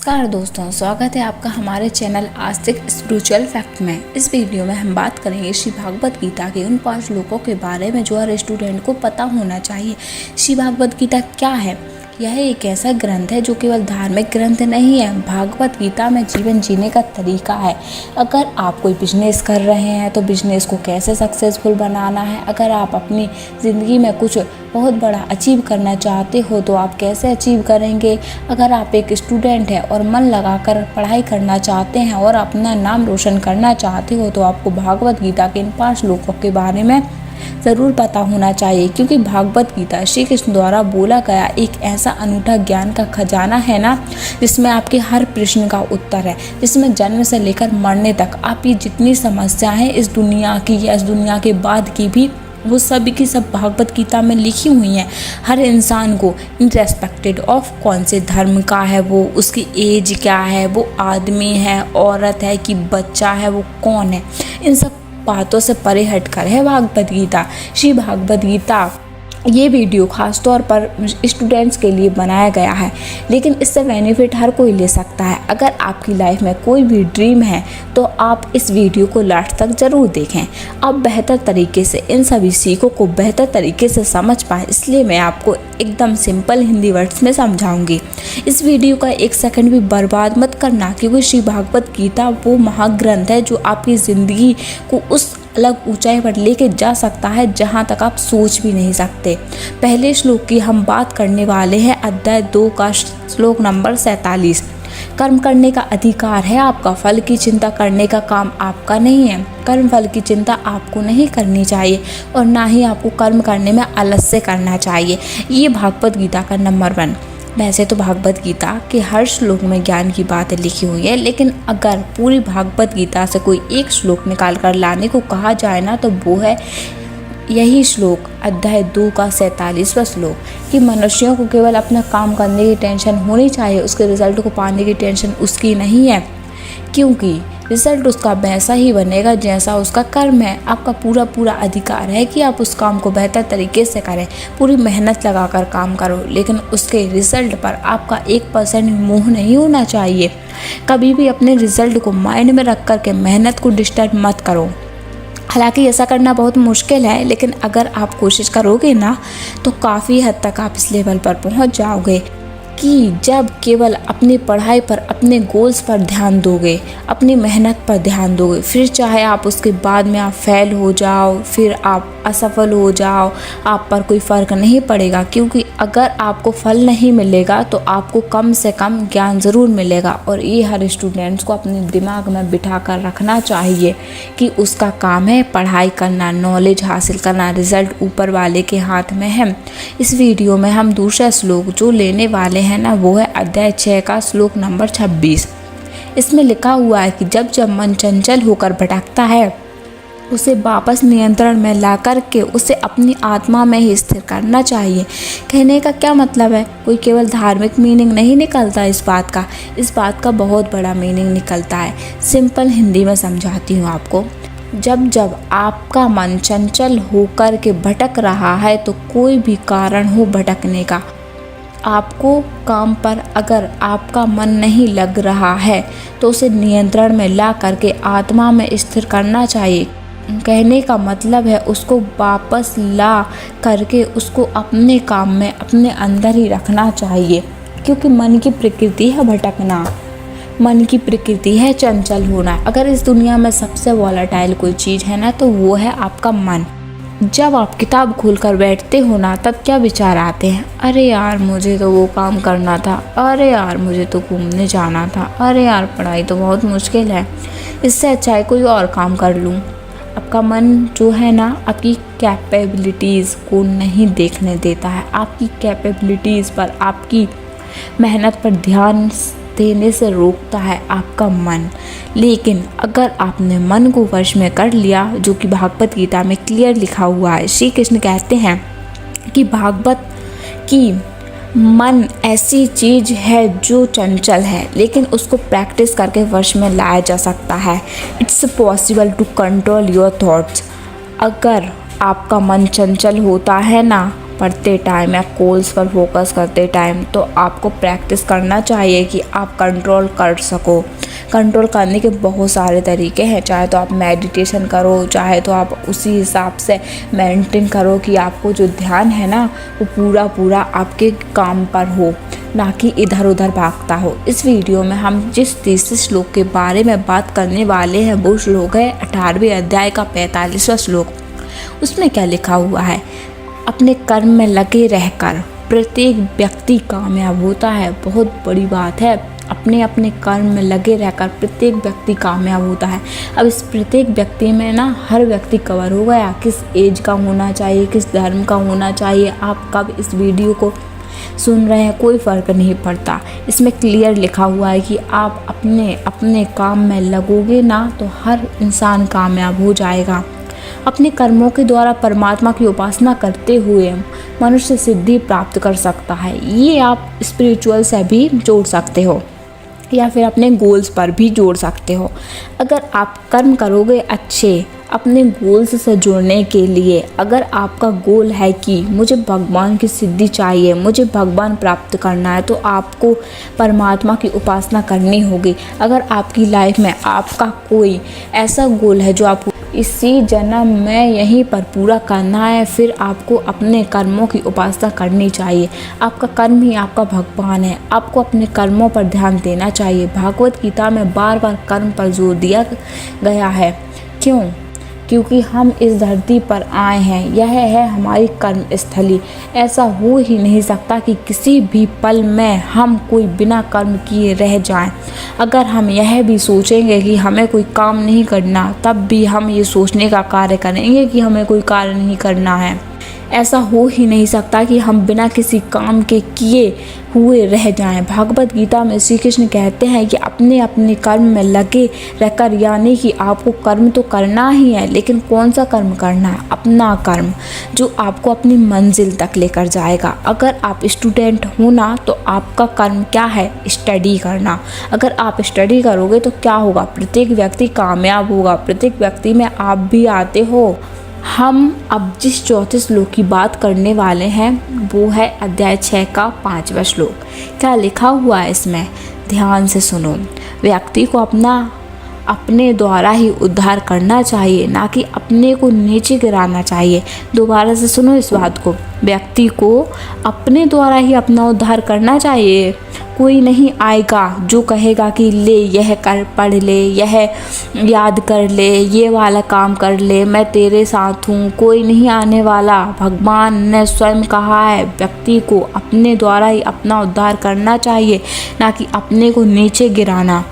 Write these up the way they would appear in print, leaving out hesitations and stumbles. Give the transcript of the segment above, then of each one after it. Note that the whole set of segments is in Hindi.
नमस्कार दोस्तों, स्वागत है आपका हमारे चैनल आस्तिक स्पिरिचुअल फैक्ट में। इस वीडियो में हम बात करेंगे श्री भागवत गीता के उन 5 श्लोकों के बारे में जो हर स्टूडेंट को पता होना चाहिए। श्री भागवत गीता क्या है? यह एक ऐसा ग्रंथ है जो केवल धार्मिक ग्रंथ नहीं है। भागवत गीता में जीवन जीने का तरीका है। अगर आप कोई बिजनेस कर रहे हैं तो बिजनेस को कैसे सक्सेसफुल बनाना है। अगर आप अपनी ज़िंदगी में कुछ बहुत बड़ा अचीव करना चाहते हो तो आप कैसे अचीव करेंगे। अगर आप एक स्टूडेंट हैं और मन लगाकर पढ़ाई करना चाहते हैं और अपना नाम रोशन करना चाहते हो तो आपको भागवत गीता के इन 5 श्लोकों के बारे में ज़रूर पता होना चाहिए, क्योंकि भागवत गीता श्री कृष्ण द्वारा बोला गया एक ऐसा अनूठा ज्ञान का खजाना है ना, जिसमें आपके हर प्रश्न का उत्तर है, जिसमें जन्म से लेकर मरने तक आपकी जितनी समस्याएं हैं इस दुनिया की या इस दुनिया के बाद की भी, वो सब की सब भागवत गीता में लिखी हुई हैं। हर इंसान को इनरेस्पेक्टेड ऑफ कौन से धर्म का है, वो उसकी एज क्या है, वो आदमी है, औरत है कि बच्चा है, वो कौन है, इन सब बातों से परे हटकर है भागवत गीता। श्री भागवत गीता ये वीडियो खास तौर पर स्टूडेंट्स के लिए बनाया गया है, लेकिन इससे बेनिफिट हर कोई ले सकता है। अगर आपकी लाइफ में कोई भी ड्रीम है तो आप इस वीडियो को लास्ट तक ज़रूर देखें। आप बेहतर तरीके से इन सभी सीखों को बेहतर तरीके से समझ पाएँ, इसलिए मैं आपको एकदम सिंपल हिंदी वर्ड्स में समझाऊंगी। इस वीडियो का 1 सेकंड भी बर्बाद मत करना, क्योंकि श्री भागवत गीता वो महाग्रंथ है जो आपकी ज़िंदगी को उस अलग ऊंचाई पर लेके जा सकता है जहां तक आप सोच भी नहीं सकते। पहले श्लोक की हम बात करने वाले हैं, अध्याय 2 का श्लोक नंबर 47। कर्म करने का अधिकार है आपका, फल की चिंता करने का काम आपका नहीं है। कर्म फल की चिंता आपको नहीं करनी चाहिए और ना ही आपको कर्म करने में आलस्य करना चाहिए। ये भागवत गीता का नंबर 1। वैसे तो भागवत गीता के हर श्लोक में ज्ञान की बातें लिखी हुई है, लेकिन अगर पूरी भागवत गीता से कोई एक श्लोक निकाल कर लाने को कहा जाए ना, तो वो है यही श्लोक, अध्याय 2 का 47वां श्लोक, कि मनुष्यों को केवल अपना काम करने की टेंशन होनी चाहिए, उसके रिजल्ट को पाने की टेंशन उसकी नहीं है, क्योंकि रिजल्ट उसका वैसा ही बनेगा जैसा उसका कर्म है। आपका पूरा अधिकार है कि आप उस काम को बेहतर तरीके से करें, पूरी मेहनत लगाकर काम करो, लेकिन उसके रिजल्ट पर आपका 1% मोह नहीं होना चाहिए। कभी भी अपने रिजल्ट को माइंड में रख कर के मेहनत को डिस्टर्ब मत करो। हालांकि ऐसा करना बहुत मुश्किल है, लेकिन अगर आप कोशिश करोगे ना तो काफ़ी हद तक आप इस लेवल पर पहुंच जाओगे कि जब केवल अपनी पढ़ाई पर, अपने गोल्स पर ध्यान दोगे, अपनी मेहनत पर ध्यान दोगे, फिर चाहे आप उसके बाद में आप फेल हो जाओ, फिर आप असफल हो जाओ, आप पर कोई फ़र्क नहीं पड़ेगा, क्योंकि अगर आपको फल नहीं मिलेगा तो आपको कम से कम ज्ञान ज़रूर मिलेगा। और ये हर स्टूडेंट्स को अपने दिमाग में बिठा कर रखना चाहिए कि उसका काम है पढ़ाई करना, नॉलेज हासिल करना, रिज़ल्ट ऊपर वाले के हाथ में है। इस वीडियो में हम दूसरा श्लोक जो लेने वाले हैं ना, वो है अध्याय 6 का श्लोक नंबर 26। इसमें लिखा हुआ है कि जब जब मन चंचल होकर भटकता है उसे वापस नियंत्रण में ला करके उसे अपनी आत्मा में ही स्थिर करना चाहिए। कहने का क्या मतलब है? कोई केवल धार्मिक मीनिंग नहीं निकलता इस बात का बहुत बड़ा मीनिंग निकलता है। सिंपल हिंदी में समझाती हूँ आपको। जब जब आपका मन चंचल होकर के भटक रहा है तो कोई भी कारण हो भटकने का, आपको काम पर अगर आपका मन नहीं लग रहा है तो उसे नियंत्रण में ला करके आत्मा में स्थिर करना चाहिए। कहने का मतलब है उसको वापस ला करके उसको अपने काम में, अपने अंदर ही रखना चाहिए, क्योंकि मन की प्रकृति है भटकना, मन की प्रकृति है चंचल होना। अगर इस दुनिया में सबसे वॉलेटाइल कोई चीज़ है ना, तो वो है आपका मन। जब आप किताब खोलकर बैठते हो ना, तब क्या विचार आते हैं? अरे यार मुझे तो वो काम करना था, अरे यार मुझे तो घूमने जाना था, अरे यार पढ़ाई तो बहुत मुश्किल है, इससे अच्छा है कोई और काम कर लूँ। आपका मन जो है ना, आपकी कैपेबिलिटीज़ को नहीं देखने देता है, आपकी कैपेबिलिटीज़ पर, आपकी मेहनत पर ध्यान देने से रोकता है आपका मन। लेकिन अगर आपने मन को वश में कर लिया, जो कि भागवत गीता में क्लियर लिखा हुआ है, श्री कृष्ण कहते हैं कि भागवत की मन ऐसी चीज़ है जो चंचल है, लेकिन उसको प्रैक्टिस करके वश में लाया जा सकता है। It's possible to control your thoughts. अगर आपका मन चंचल होता है ना, पढ़ते टाइम या कोर्स पर फोकस करते टाइम तो आपको प्रैक्टिस करना चाहिए कि आप कंट्रोल कर सको। कंट्रोल करने के बहुत सारे तरीके हैं, चाहे तो आप मेडिटेशन करो, चाहे तो आप उसी हिसाब से मेंटेन करो कि आपको जो ध्यान है ना वो पूरा आपके काम पर हो, ना कि इधर उधर भागता हो। इस वीडियो में हम जिस तीसरे श्लोक के बारे में बात करने वाले हैं वो श्लोक है 18वें अध्याय का 45वां श्लोक। उसमें क्या लिखा हुआ है? अपने कर्म में लगे रहकर प्रत्येक व्यक्ति कामयाब होता है। बहुत बड़ी बात है, अपने अपने कर्म में लगे रहकर प्रत्येक व्यक्ति कामयाब होता है। अब इस प्रत्येक व्यक्ति में ना हर व्यक्ति कवर हो गया, किस एज का होना चाहिए, किस धर्म का होना चाहिए, आप कब इस वीडियो को सुन रहे हैं कोई फ़र्क नहीं पड़ता। इसमें क्लियर लिखा हुआ है कि आप अपने अपने काम में लगोगे ना तो हर इंसान कामयाब हो जाएगा। अपने कर्मों के द्वारा परमात्मा की उपासना करते हुए मनुष्य सिद्धि प्राप्त कर सकता है। ये आप स्पिरिचुअल से भी जोड़ सकते हो या फिर अपने गोल्स पर भी जोड़ सकते हो। अगर आप कर्म करोगे अच्छे अपने गोल्स से जुड़ने के लिए, अगर आपका गोल है कि मुझे भगवान की सिद्धि चाहिए, मुझे भगवान प्राप्त करना है, तो आपको परमात्मा की उपासना करनी होगी। अगर आपकी लाइफ में आपका कोई ऐसा गोल है जो आपको इसी जन्म में यहीं पर पूरा करना है, फिर आपको अपने कर्मों की उपासना करनी चाहिए। आपका कर्म ही आपका भगवान है, आपको अपने कर्मों पर ध्यान देना चाहिए। भागवत गीता में बार बार कर्म पर जोर दिया गया है। क्यों? क्योंकि हम इस धरती पर आए हैं, यह है हमारी कर्म स्थली। ऐसा हो ही नहीं सकता कि किसी भी पल में हम कोई बिना कर्म किए रह जाएं। अगर हम यह भी सोचेंगे कि हमें कोई काम नहीं करना, तब भी हम ये सोचने का कार्य करेंगे कि हमें कोई कार्य नहीं करना है। ऐसा हो ही नहीं सकता कि हम बिना किसी काम के किए हुए रह जाएं। भागवत गीता में श्री कृष्ण कहते हैं कि अपने अपने कर्म में लगे रहकर, यानी कि आपको कर्म तो करना ही है, लेकिन कौन सा कर्म करना है? अपना कर्म जो आपको अपनी मंजिल तक लेकर जाएगा। अगर आप स्टूडेंट हो ना तो आपका कर्म क्या है? स्टडी करना। अगर आप स्टडी करोगे तो क्या होगा? प्रत्येक व्यक्ति कामयाब होगा। प्रत्येक व्यक्ति में आप भी आते हो। हम अब जिस चौथे श्लोक की बात करने वाले हैं वो है अध्याय 6 का 5वां श्लोक। क्या लिखा हुआ है इसमें? ध्यान से सुनो। व्यक्ति को अपने द्वारा ही उद्धार करना चाहिए, ना कि अपने को नीचे गिराना चाहिए। दोबारा से सुनो इस बात को। व्यक्ति को अपने द्वारा ही अपना उद्धार करना चाहिए। कोई नहीं आएगा जो कहेगा कि ले यह कर, पढ़ ले, यह याद कर ले, ये वाला काम कर ले, मैं तेरे साथ हूँ। कोई नहीं आने वाला। भगवान ने स्वयं कहा है व्यक्ति को अपने द्वारा ही अपना उद्धार करना चाहिए, ना कि अपने को नीचे गिराना।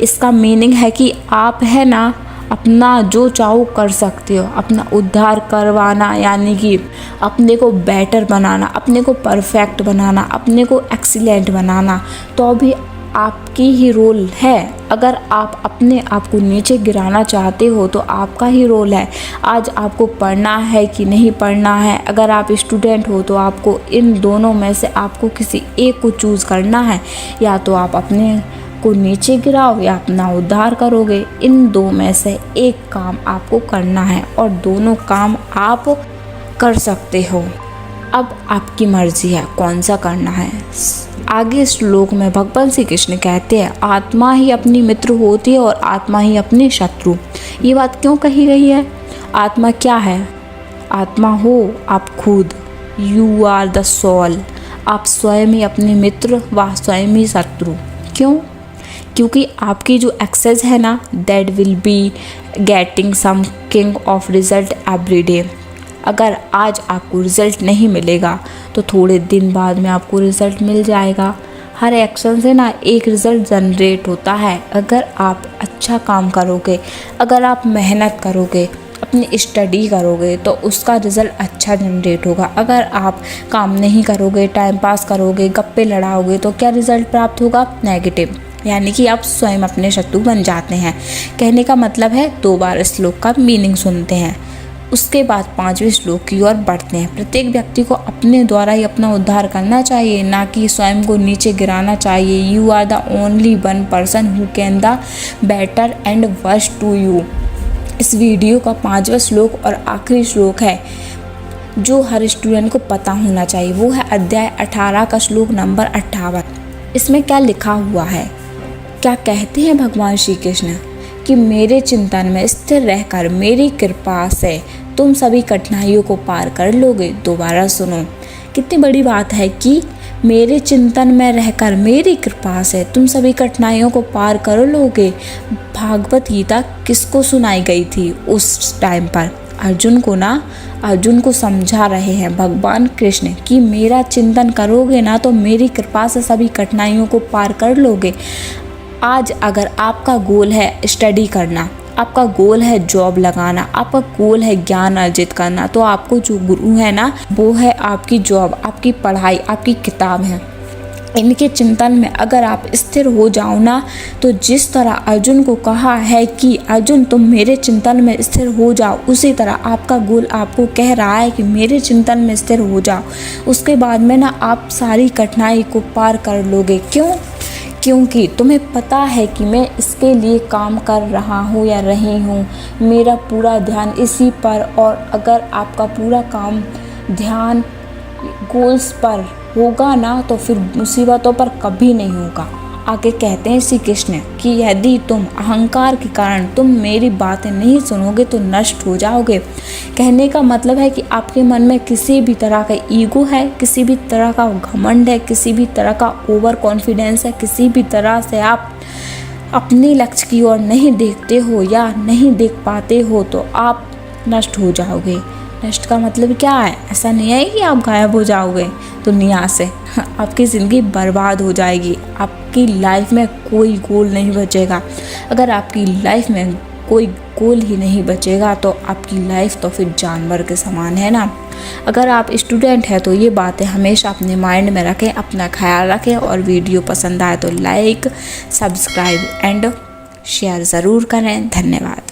इसका मीनिंग है कि आप है ना अपना जो चाहो कर सकते हो। अपना उद्धार करवाना यानी कि अपने को बेटर बनाना, अपने को परफेक्ट बनाना, अपने को एक्सीलेंट बनाना, तो भी आपकी ही रोल है। अगर आप अपने आप को नीचे गिराना चाहते हो तो आपका ही रोल है। आज आपको पढ़ना है कि नहीं पढ़ना है। अगर आप स्टूडेंट हो तो आपको इन दोनों में से आपको किसी एक को चूज़ करना है। या तो आप अपने को नीचे गिराओ या अपना उद्धार करोगे। इन दो में से एक काम आपको करना है और दोनों काम आप कर सकते हो। अब आपकी मर्जी है कौन सा करना है। आगे श्लोक में भगवान श्री कृष्ण कहते हैं आत्मा ही अपनी मित्र होती है और आत्मा ही अपनी शत्रु। ये बात क्यों कही गई है? आत्मा क्या है? आत्मा हो आप खुद, यू आर द सोल। आप स्वयं ही अपने मित्र व स्वयं ही शत्रु। क्यों? क्योंकि आपकी जो एक्सेस है ना that will be getting some kind of result every day. अगर आज आपको रिज़ल्ट नहीं मिलेगा तो थोड़े दिन बाद में आपको रिज़ल्ट मिल जाएगा। हर एक्शन से ना एक रिज़ल्ट जनरेट होता है। अगर आप अच्छा काम करोगे, अगर आप मेहनत करोगे, अपनी स्टडी करोगे तो उसका रिज़ल्ट अच्छा जनरेट होगा। अगर आप काम नहीं करोगे, टाइम पास करोगे, गप्पे लड़ाओगे तो क्या रिज़ल्ट प्राप्त होगा? नेगेटिव। यानी कि आप स्वयं अपने शत्रु बन जाते हैं। कहने का मतलब है 2 बार श्लोक का मीनिंग सुनते हैं, उसके बाद 5वें श्लोक की ओर बढ़ते हैं। प्रत्येक व्यक्ति को अपने द्वारा ही अपना उद्धार करना चाहिए, ना कि स्वयं को नीचे गिराना चाहिए। You are the only one person who can the better and worst to you. इस वीडियो का 5वां श्लोक और आखिरी श्लोक है जो हर स्टूडेंट को पता होना चाहिए। वो है अध्याय 18 का श्लोक नंबर 58। इसमें क्या लिखा हुआ है, क्या कहते हैं भगवान श्री कृष्ण कि मेरे चिंतन में स्थिर रहकर मेरी कृपा से तुम सभी कठिनाइयों को पार कर लोगे। दोबारा सुनो, कितनी बड़ी बात है कि मेरे चिंतन में रहकर मेरी कृपा से तुम सभी कठिनाइयों को पार कर लोगे। भागवत गीता किसको सुनाई गई थी उस टाइम पर? अर्जुन को ना। अर्जुन को समझा रहे हैं भगवान कृष्ण कि मेरा चिंतन करोगे ना तो मेरी कृपा से सभी कठिनाइयों को पार कर लोगे। आज अगर आपका गोल है स्टडी करना, आपका गोल है जॉब लगाना, आपका गोल है ज्ञान अर्जित करना, तो आपको जो गुरु है ना वो है आपकी जॉब, आपकी पढ़ाई, आपकी किताब है। इनके चिंतन में अगर आप स्थिर हो जाओ ना, तो जिस तरह अर्जुन को कहा है कि अर्जुन तुम मेरे चिंतन में स्थिर हो जाओ, उसी तरह आपका गोल आपको कह रहा है कि मेरे चिंतन में स्थिर हो जाओ। उसके बाद में ना आप सारी कठिनाई को पार कर लोगे। क्यों? क्योंकि तुम्हें पता है कि मैं इसके लिए काम कर रहा हूँ या रही हूँ, मेरा पूरा ध्यान इसी पर। और अगर आपका पूरा काम ध्यान गोल्स पर होगा ना तो फिर मुसीबतों पर कभी नहीं होगा। आगे कहते हैं श्री कृष्ण कि यदि तुम अहंकार के कारण तुम मेरी बातें नहीं सुनोगे तो नष्ट हो जाओगे। कहने का मतलब है कि आपके मन में किसी भी तरह का ईगो है, किसी भी तरह का घमंड है, किसी भी तरह का ओवर कॉन्फिडेंस है, किसी भी तरह से आप अपने लक्ष्य की ओर नहीं देखते हो या नहीं देख पाते हो तो आप नष्ट हो जाओगे। नष्ट का मतलब क्या है? ऐसा नहीं है कि आप गायब हो जाओगे दुनिया से, आपकी ज़िंदगी बर्बाद हो जाएगी। आपकी लाइफ में कोई गोल नहीं बचेगा। अगर आपकी लाइफ में कोई गोल ही नहीं बचेगा तो आपकी लाइफ तो फिर जानवर के समान है ना। अगर आप स्टूडेंट हैं तो ये बातें हमेशा अपने माइंड में रखें, अपना ख्याल रखें। और वीडियो पसंद आए तो लाइक, सब्सक्राइब एंड शेयर ज़रूर करें। धन्यवाद।